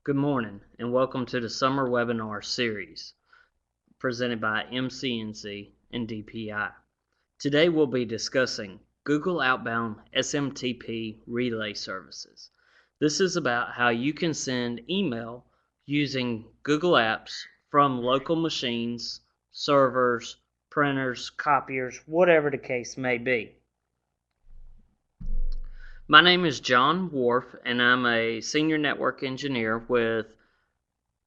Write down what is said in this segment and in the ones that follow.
Good morning and welcome to the summer webinar series presented by MCNC and DPI. Today we'll be discussing Google Outbound SMTP Relay Services. This is about how you can send email using Google Apps from local machines, servers, printers, copiers, whatever the case may be. My name is John Wharf and I'm a Senior Network Engineer with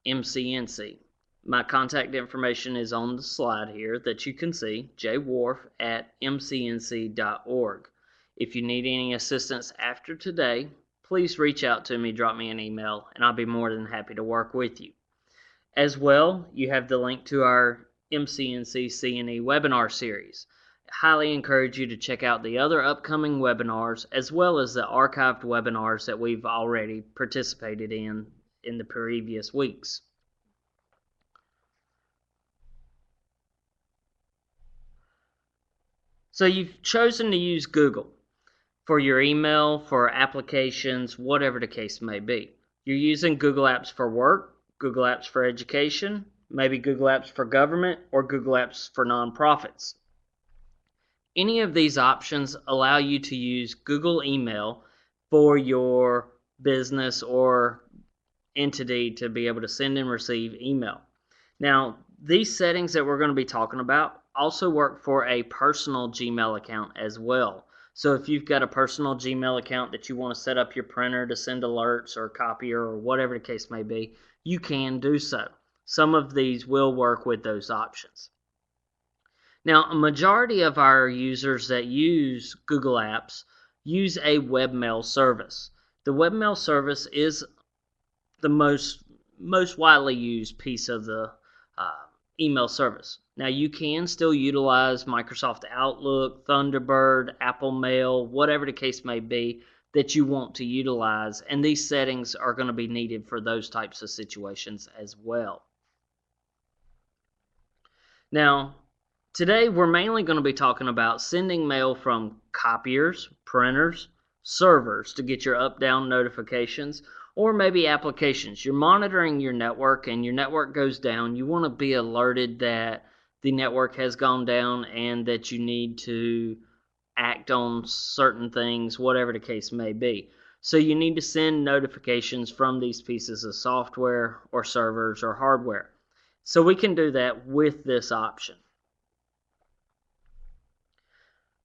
MCNC. My contact information is on the slide here that you can see, jwharf@mcnc.org. If you need any assistance after today, please reach out to me, drop me an email, and I'll be more than happy to work with you. As well, you have the link to our MCNC CNE webinar series. I highly encourage you to check out the other upcoming webinars as well as the archived webinars that we've already participated in the previous weeks. So you've chosen to use Google for your email, for applications, whatever the case may be. You're using Google Apps for work, Google Apps for education, maybe Google Apps for government, or Google Apps for nonprofits. Any of these options allow you to use Google Email for your business or entity to be able to send and receive email. Now, these settings that we're going to be talking about also work for a personal Gmail account as well. So if you've got a personal Gmail account that you want to set up your printer to send alerts or copier or whatever the case may be, you can do so. Some of these will work with those options. Now, a majority of our users that use Google Apps use a webmail service. The webmail service is the most widely used piece of the email service. Now, you can still utilize Microsoft Outlook, Thunderbird, Apple Mail, whatever the case may be that you want to utilize, and these settings are going to be needed for those types of situations as well. Now, today we're mainly going to be talking about sending mail from copiers, printers, servers to get your up-down notifications, or maybe applications. You're monitoring your network and your network goes down. You want to be alerted that the network has gone down and that you need to act on certain things, whatever the case may be. So you need to send notifications from these pieces of software or servers or hardware. So we can do that with this option.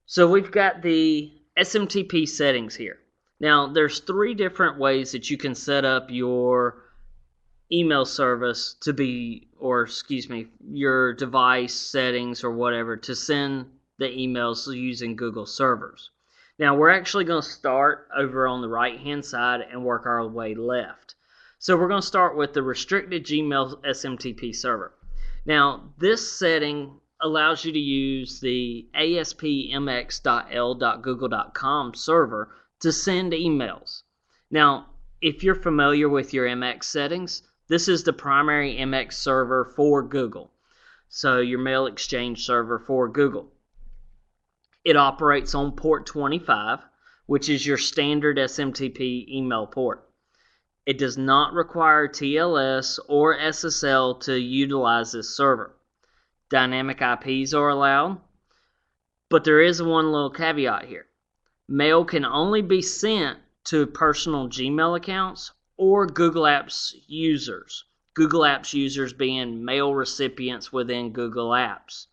So we've got the SMTP settings here. Now, there's three different ways that you can set up your email service to be, or excuse me, your device settings or whatever to send the emails using Google servers. Now, we're actually going to start over on the right-hand side and work our way left. So we're going to start with the restricted Gmail SMTP server. Now, this setting allows you to use the aspmx.l.google.com server to send emails. Now, if you're familiar with your MX settings, this is the primary MX server for Google. So your mail exchange server for Google. It operates on port 25, which is your standard SMTP email port. It does not require TLS or SSL to utilize this server. Dynamic IPs are allowed, but there is one little caveat here. Mail can only be sent to personal Gmail accounts or Google Apps users. Google Apps users being mail recipients within Google Apps.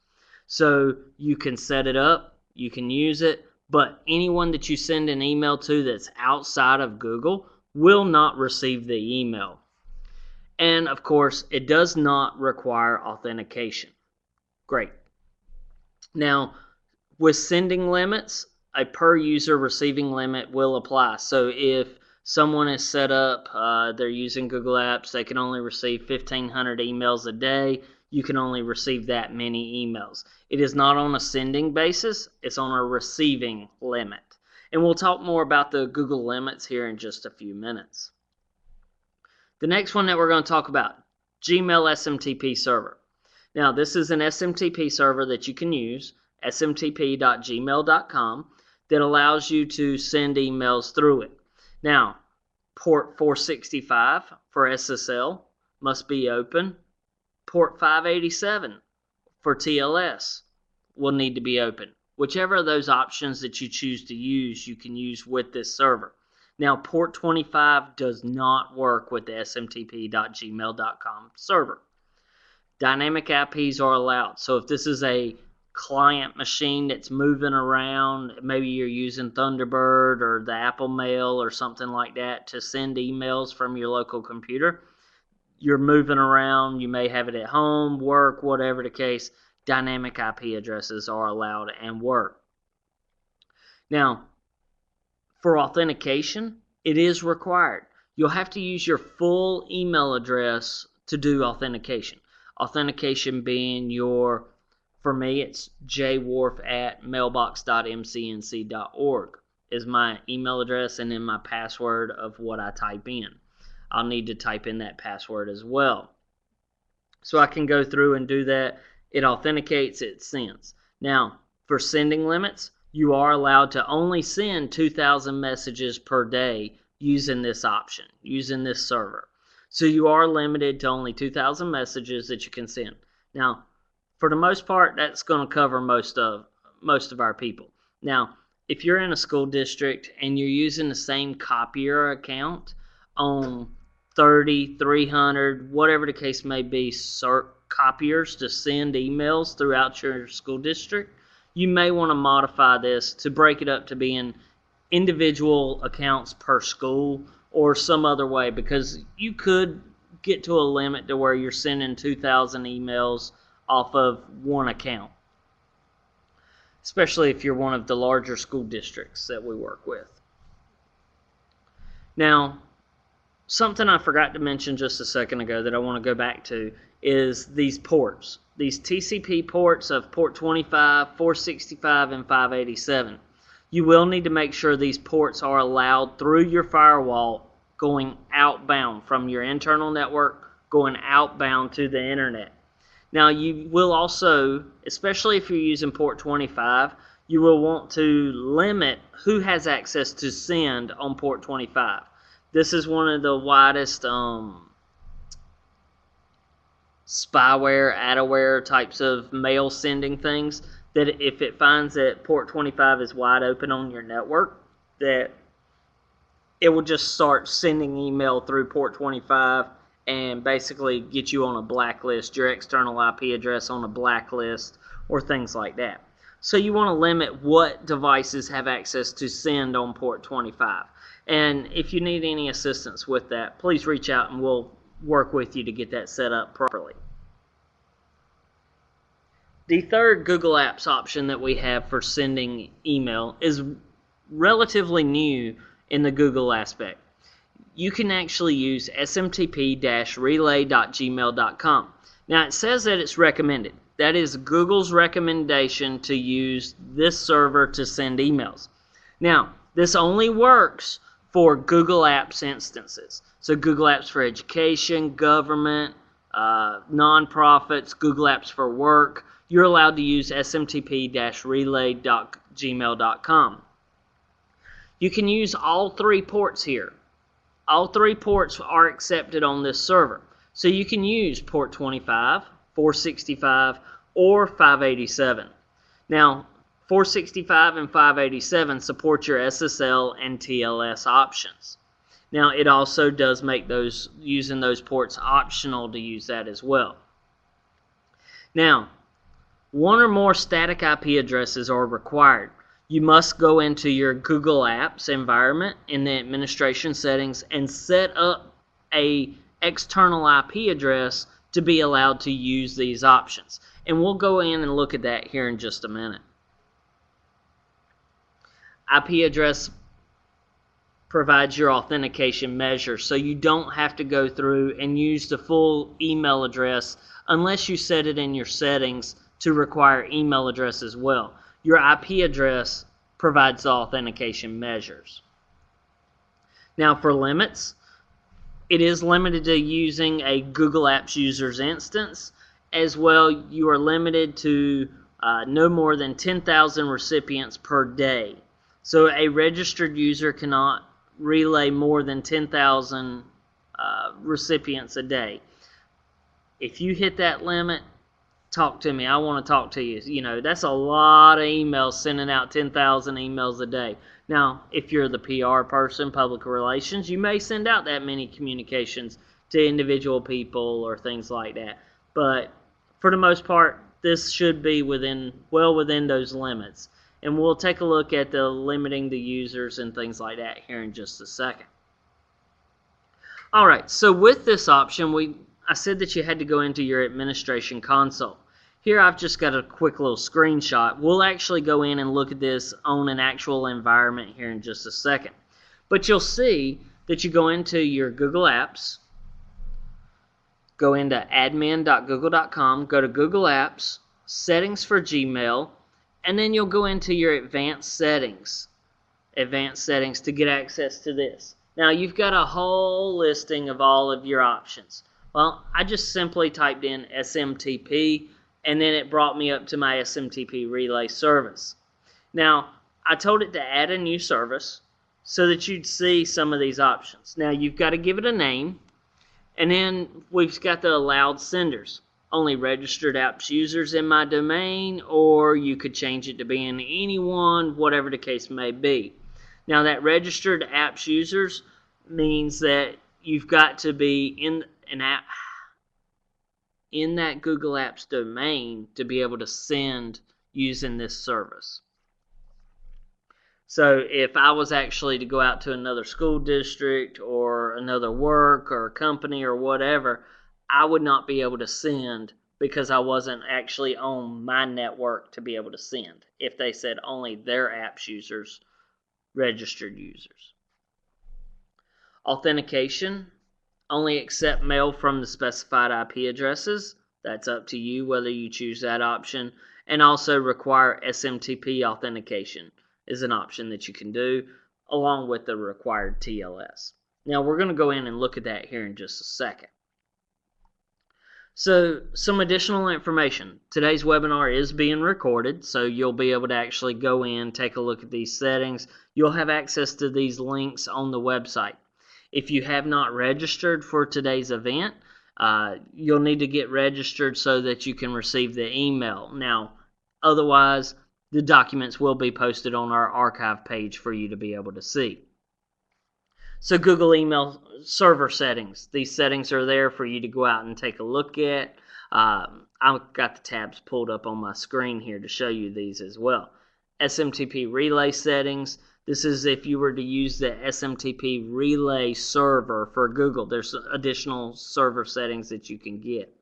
So you can set it up, you can use it, but anyone that you send an email to that's outside of Google will not receive the email. And of course, it does not require authentication. Great. Now, with sending limits, a per user receiving limit will apply. So if someone is set up, they're using Google Apps, they can only receive 1,500 emails a day, you can only receive that many emails. It is not on a sending basis, it's on a receiving limit. And we'll talk more about the Google limits here in just a few minutes. The next one that we're going to talk about, Gmail SMTP server. Now, this is an SMTP server that you can use, smtp.gmail.com, that allows you to send emails through it. Now, Port 465 for SSL must be open. Port 587 for TLS will need to be open. Whichever of those options that you choose to use, you can use with this server. Now, port 25 does not work with the smtp.gmail.com server. Dynamic IPs are allowed. So if this is a client machine that's moving around, maybe you're using Thunderbird or the Apple Mail or something like that to send emails from your local computer, you're moving around, you may have it at home, work, whatever the case, dynamic IP addresses are allowed and work. Now, for authentication, it is required. You'll have to use your full email address to do authentication. Authentication being your, for me, it's jwarf@mailbox.mcnc.org is my email address and then my password of what I type in. I'll need to type in that password as well. So I can go through and do that. It authenticates, it sends. Now, for sending limits, you are allowed to only send 2,000 messages per day using this option, using this server. So you are limited to only 2,000 messages that you can send. Now, for the most part, that's going to cover most of our people. Now, if you're in a school district and you're using the same copier account on 30, 300, whatever the case may be, copiers to send emails throughout your school district, you may want to modify this to break it up to being individual accounts per school or some other way, because you could get to a limit to where you're sending 2,000 emails off of one account, especially if you're one of the larger school districts that we work with. Now, something I forgot to mention just a second ago that I want to go back to is these ports. These TCP ports of port 25, 465, and 587. You will need to make sure these ports are allowed through your firewall going outbound from your internal network, going outbound to the internet. Now, you will also, especially if you're using port 25, you will want to limit who has access to send on port 25. This is one of the widest spyware, adware types of mail sending things, that if it finds that port 25 is wide open on your network, that it will just start sending email through port 25 and basically get you on a blacklist, your external IP address on a blacklist, or things like that. So you want to limit what devices have access to send on port 25. And if you need any assistance with that, please reach out and we'll work with you to get that set up properly. The third Google Apps option that we have for sending email is relatively new in the Google aspect. You can actually use smtp-relay.gmail.com. Now, it says that it's recommended. That is Google's recommendation to use this server to send emails. Now, this only works for Google Apps instances. So Google Apps for education, government, nonprofits, Google Apps for work. You're allowed to use smtp-relay.gmail.com. You can use all three ports here. All three ports are accepted on this server. So you can use port 25, 465, or 587. Now, 465 and 587 support your SSL and TLS options. Now, it also does make those using those ports optional to use that as well. Now, one or more static IP addresses are required. You must go into your Google Apps environment in the administration settings and set up an external IP address to be allowed to use these options. And we'll go in and look at that here in just a minute. IP address provides your authentication measure, so you don't have to go through and use the full email address unless you set it in your settings to require email address as well. Your IP address provides the authentication measures. Now, for limits, it is limited to using a Google Apps user's instance. As well, you are limited to no more than 10,000 recipients per day. So a registered user cannot relay more than 10,000 recipients a day. If you hit that limit, talk to me. I want to talk to you. You know, that's a lot of emails, sending out 10,000 emails a day. Now, if you're the PR person, public relations, you may send out that many communications to individual people or things like that. But for the most part, this should be well within those limits. And we'll take a look at the limiting the users and things like that here in just a second. All right, so with this option, I said that you had to go into your administration console. Here I've just got a quick little screenshot. We'll actually go in and look at this on an actual environment here in just a second. But you'll see that you go into your Google Apps, go into admin.google.com, go to Google Apps, Settings for Gmail, and then you'll go into your Advanced Settings to get access to this. Now you've got a whole listing of all of your options. Well, I just simply typed in SMTP, and then it brought me up to my SMTP Relay service. Now, I told it to add a new service so that you'd see some of these options. Now, you've got to give it a name, and then we've got the allowed senders. Only registered apps users in my domain, or you could change it to being anyone, whatever the case may be. Now, that registered apps users means that you've got to be in an app in that Google Apps domain to be able to send using this service. So if I was actually to go out to another school district or another work or company or whatever, I would not be able to send because I wasn't actually on my network to be able to send if they said only their apps users, registered users. Authentication, only accept mail from the specified IP addresses. That's up to you whether you choose that option. And also require SMTP authentication is an option that you can do along with the required TLS. Now we're going to go in and look at that here in just a second. So some additional information. Today's webinar is being recorded, so you'll be able to actually go in, take a look at these settings. You'll have access to these links on the website. If you have not registered for today's event, you'll need to get registered so that you can receive the email. Now, otherwise, the documents will be posted on our archive page for you to be able to see. So Google email server settings. These settings are there for you to go out and take a look at. I've got the tabs pulled up on my screen here to show you these as well. SMTP relay settings. This is if you were to use the SMTP relay server for Google. There's additional server settings that you can get.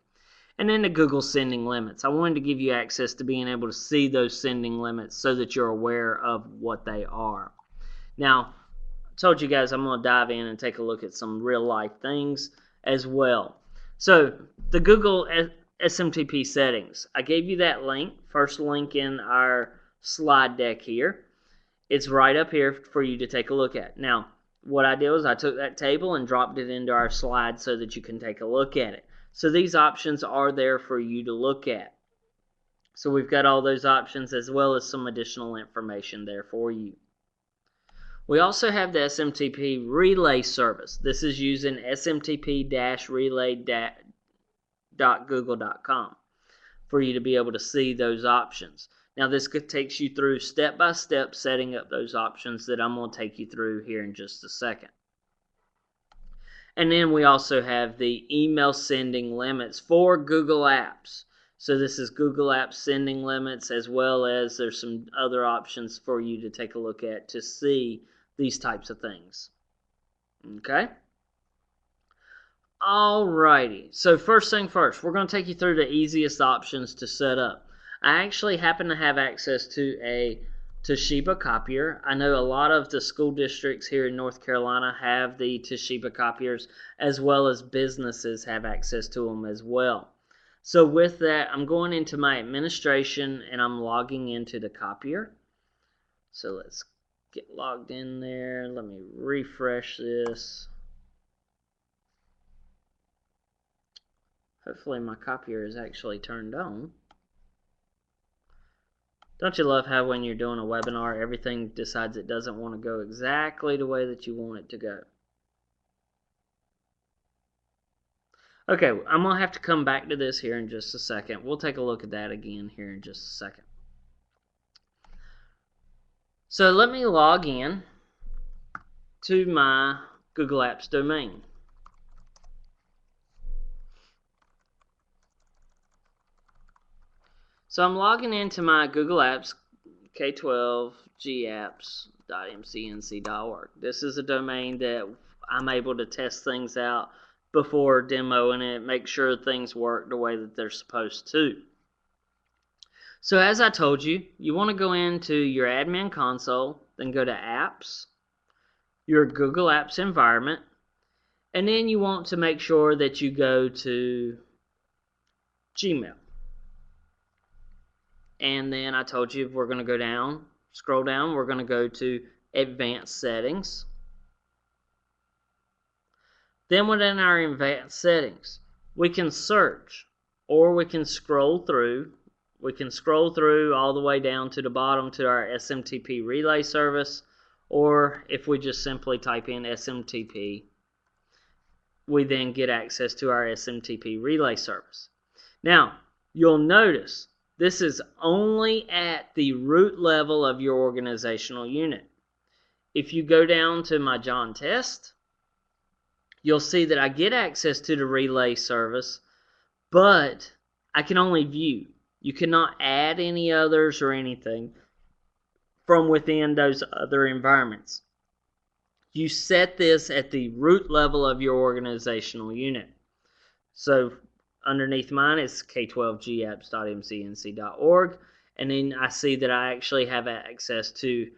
And then the Google sending limits. I wanted to give you access to being able to see those sending limits so that you're aware of what they are. Now, I told you guys I'm going to dive in and take a look at some real life things as well. So the Google SMTP settings. I gave you that link, first link in our slide deck here. It's right up here for you to take a look at. Now, what I did was I took that table and dropped it into our slide so that you can take a look at it. So these options are there for you to look at. So we've got all those options as well as some additional information there for you. We also have the SMTP Relay service. This is using smtp-relay.google.com for you to be able to see those options. Now this takes you through step-by-step setting up those options that I'm going to take you through here in just a second. And then we also have the email sending limits for Google Apps. So this is Google Apps sending limits, as well as there's some other options for you to take a look at to see these types of things. Okay? Alrighty, so first thing first, we're going to take you through the easiest options to set up. I actually happen to have access to a Toshiba copier. I know a lot of the school districts here in North Carolina have the Toshiba copiers, as well as businesses have access to them as well. So with that, I'm going into my administration and I'm logging into the copier. So let's get logged in there. Let me refresh this. Hopefully my copier is actually turned on. Don't you love how when you're doing a webinar, everything decides it doesn't want to go exactly the way that you want it to go? Okay, I'm going to have to come back to this here in just a second. We'll take a look at that again here in just a second. So let me log in to my Google Apps domain. So I'm logging into my Google Apps k12gapps.mcnc.org. This is a domain that I'm able to test things out before demoing it, make sure things work the way that they're supposed to. So as I told you, you want to go into your admin console, then go to Apps, your Google Apps environment, and then you want to make sure that you go to Gmail. And then I told you we're going to go down, scroll down, we're going to go to Advanced Settings. Then within our Advanced Settings, we can search or we can scroll through. We can scroll through all the way down to the bottom to our SMTP relay service, or if we just simply type in SMTP, we then get access to our SMTP relay service. Now, you'll notice this is only at the root level of your organizational unit. If you go down to my John test, you'll see that I get access to the relay service, but I can only view. You cannot add any others or anything from within those other environments. You set this at the root level of your organizational unit. So underneath mine is k12gapps.mcnc.org, and then I see that I actually have access to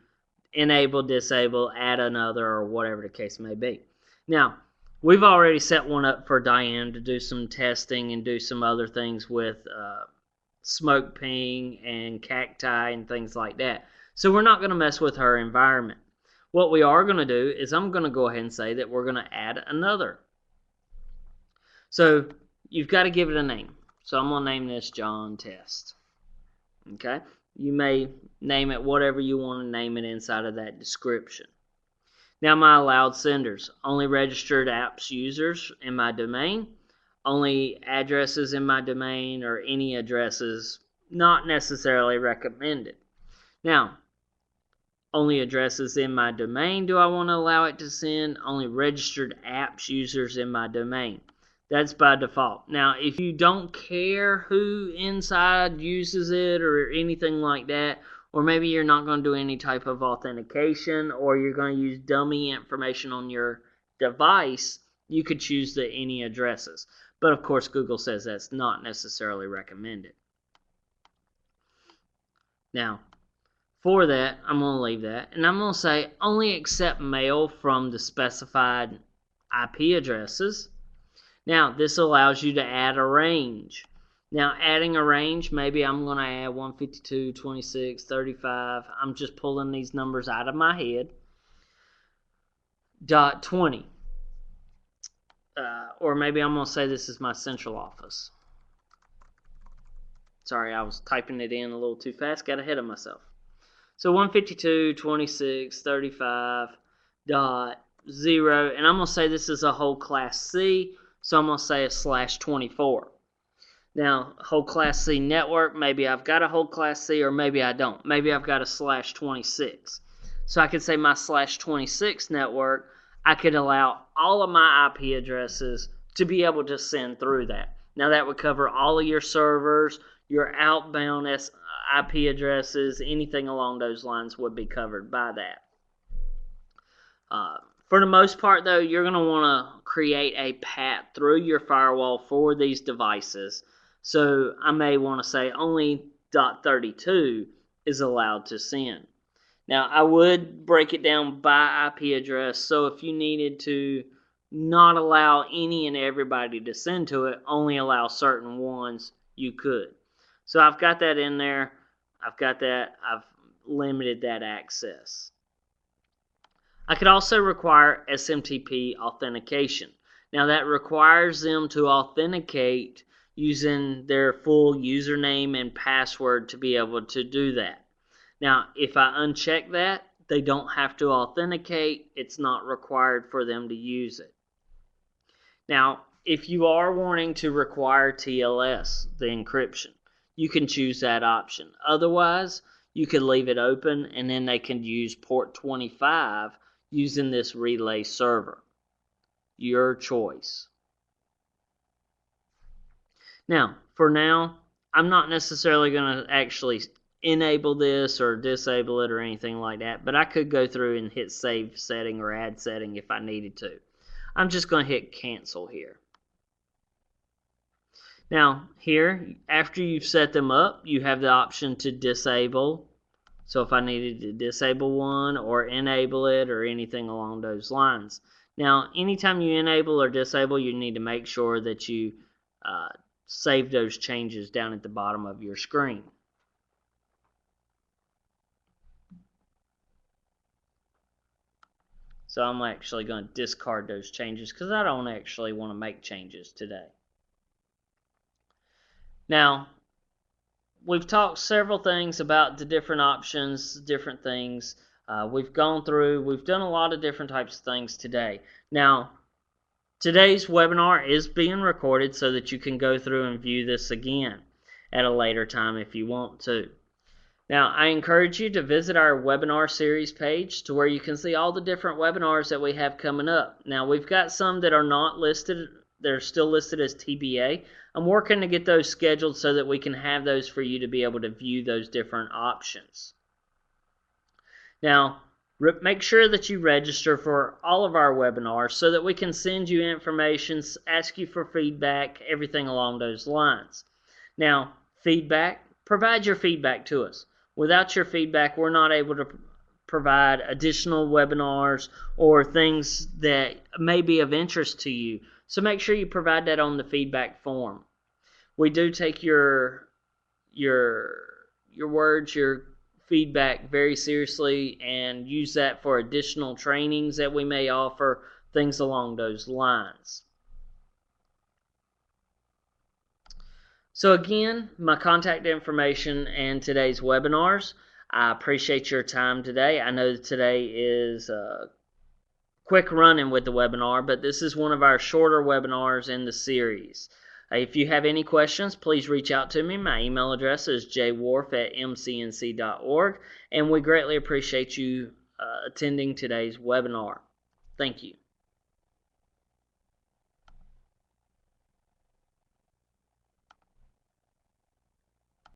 enable, disable, add another, or whatever the case may be. Now, we've already set one up for Diane to do some testing and do some other things with smoke ping and cacti and things like that. So we're not going to mess with her environment. What we are going to do is I'm going to go ahead and say that we're going to add another. So you've got to give it a name. So I'm going to name this John Test. Okay? You may name it whatever you want to name it inside of that description. Now my allowed senders, only registered apps users in my domain, only addresses in my domain, or any addresses not necessarily recommended. Now, only addresses in my domain do I want to allow it to send, only registered apps users in my domain. That's by default. Now, if you don't care who inside uses it or anything like that, or maybe you're not going to do any type of authentication, or you're going to use dummy information on your device, you could choose the any addresses. But of course, Google says that's not necessarily recommended. Now, for that, I'm going to leave that, and I'm going to say only accept mail from the specified IP addresses. Now, this allows you to add a range. Now, adding a range, maybe I'm going to add 152, 26, 35. I'm just pulling these numbers out of my head. .20. Or maybe I'm going to say this is my central office. Sorry, I was typing it in a little too fast. Got ahead of myself. So 152, 26, 35, .0. And I'm going to say this is a whole class C. So I'm going to say a /24. Now, whole class C network, maybe I've got a whole class C or maybe I don't. Maybe I've got a /26. So I could say my /26 network, I could allow all of my IP addresses to be able to send through that. Now that would cover all of your servers, your outbound IP addresses, anything along those lines would be covered by that. For the most part, though, you're going to want to create a path through your firewall for these devices. So I may want to say only .32 is allowed to send. Now, I would break it down by IP address, so if you needed to not allow any and everybody to send to it, only allow certain ones, you could. So I've got that in there. I've got that. I've limited that access. I could also require SMTP authentication. Now that requires them to authenticate using their full username and password to be able to do that. Now, if I uncheck that, they don't have to authenticate. It's not required for them to use it. Now, if you are wanting to require TLS, the encryption, you can choose that option. Otherwise, you could leave it open and then they can use port 25 using this relay server. Your choice. Now, for now, I'm not necessarily going to actually enable this or disable it or anything like that, but I could go through and hit save setting or add setting if I needed to. I'm just going to hit cancel here. Now, here, after you've set them up, you have the option to disable. So if I needed to disable one or enable it or anything along those lines. Now, anytime you enable or disable, you need to make sure that you save those changes down at the bottom of your screen. So I'm actually going to discard those changes because I don't actually want to make changes today. Now, we've talked several things about the different options, different things. We've gone through, we've done a lot of different types of things today. Now, today's webinar is being recorded so that you can go through and view this again at a later time if you want to. Now, I encourage you to visit our webinar series page to where you can see all the different webinars that we have coming up. Now, we've got some that are not listed, they're still listed as TBA. I'm working to get those scheduled so that we can have those for you to be able to view those different options. Now, make sure that you register for all of our webinars so that we can send you information, ask you for feedback, everything along those lines. Now, feedback, provide your feedback to us. Without your feedback, we're not able to provide additional webinars or things that may be of interest to you. So make sure you provide that on the feedback form. We do take your words, your feedback very seriously and use that for additional trainings that we may offer, things along those lines. So again, my contact information and today's webinars. I appreciate your time today. I know today is quick running with the webinar, but this is one of our shorter webinars in the series. If you have any questions, please reach out to me. My email address is jwarf@mcnc.org, and we greatly appreciate you attending today's webinar. Thank you.